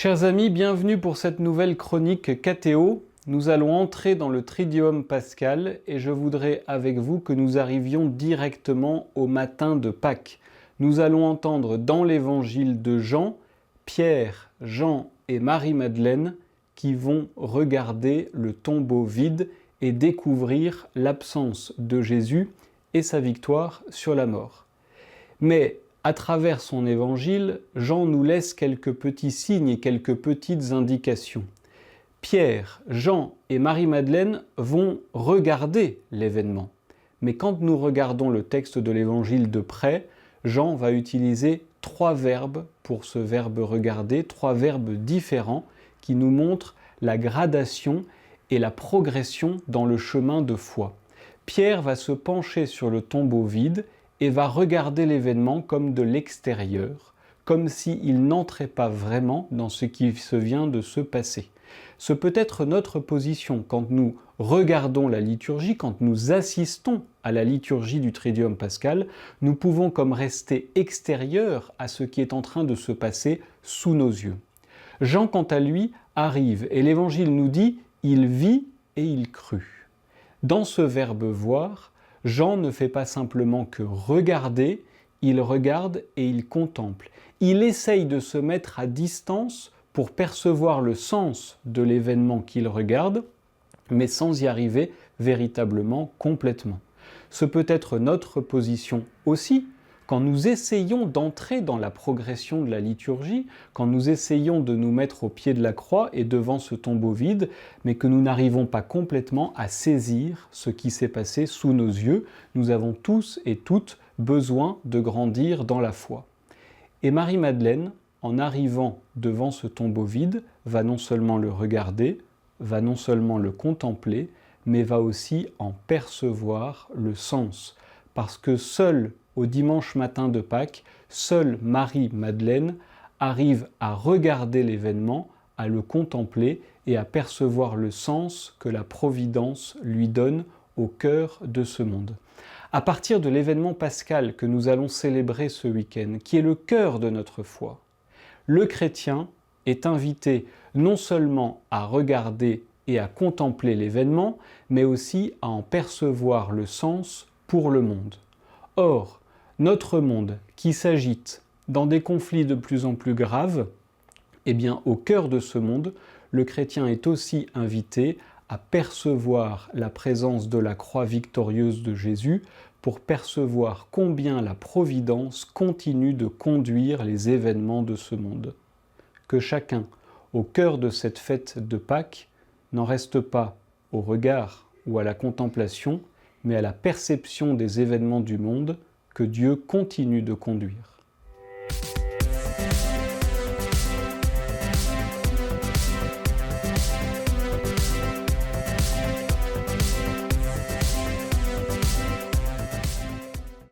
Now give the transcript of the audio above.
Chers amis, bienvenue pour cette nouvelle chronique Cathéo. Nous allons entrer dans le Triduum pascal et je voudrais avec vous que nous arrivions directement au matin de Pâques. Nous allons entendre dans l'évangile de Jean, Pierre, Jean et Marie-Madeleine qui vont regarder le tombeau vide et découvrir l'absence de Jésus et sa victoire sur la mort. Mais à travers son évangile, Jean nous laisse quelques petits signes et quelques petites indications. Pierre, Jean et Marie-Madeleine vont regarder l'événement. Mais quand nous regardons le texte de l'évangile de près, Jean va utiliser 3 verbes pour ce verbe regarder, 3 verbes différents qui nous montrent la gradation et la progression dans le chemin de foi. Pierre va se pencher sur le tombeau vide et va regarder l'événement comme de l'extérieur, comme s'il n'entrait pas vraiment dans ce qui se vient de se passer. Ce peut être notre position quand nous regardons la liturgie, quand nous assistons à la liturgie du Triduum pascal, nous pouvons comme rester extérieurs à ce qui est en train de se passer sous nos yeux. Jean, quant à lui, arrive et l'Évangile nous dit « il vit et il crut ». Dans ce verbe « voir », Jean ne fait pas simplement que regarder, il regarde et il contemple. Il essaye de se mettre à distance pour percevoir le sens de l'événement qu'il regarde, mais sans y arriver véritablement complètement. Ce peut être notre position aussi, quand nous essayons d'entrer dans la progression de la liturgie, quand nous essayons de nous mettre au pied de la croix et devant ce tombeau vide, mais que nous n'arrivons pas complètement à saisir ce qui s'est passé sous nos yeux, nous avons tous et toutes besoin de grandir dans la foi. Et Marie-Madeleine, en arrivant devant ce tombeau vide, va non seulement le regarder, va non seulement le contempler, mais va aussi en percevoir le sens, parce que seul au dimanche matin de Pâques, seule Marie-Madeleine arrive à regarder l'événement, à le contempler et à percevoir le sens que la Providence lui donne au cœur de ce monde. À partir de l'événement pascal que nous allons célébrer ce week-end, qui est le cœur de notre foi, le chrétien est invité non seulement à regarder et à contempler l'événement, mais aussi à en percevoir le sens pour le monde. Or, notre monde qui s'agite dans des conflits de plus en plus graves, eh bien, au cœur de ce monde, le chrétien est aussi invité à percevoir la présence de la croix victorieuse de Jésus pour percevoir combien la Providence continue de conduire les événements de ce monde. Que chacun, au cœur de cette fête de Pâques, n'en reste pas au regard ou à la contemplation, mais à la perception des événements du monde que Dieu continue de conduire.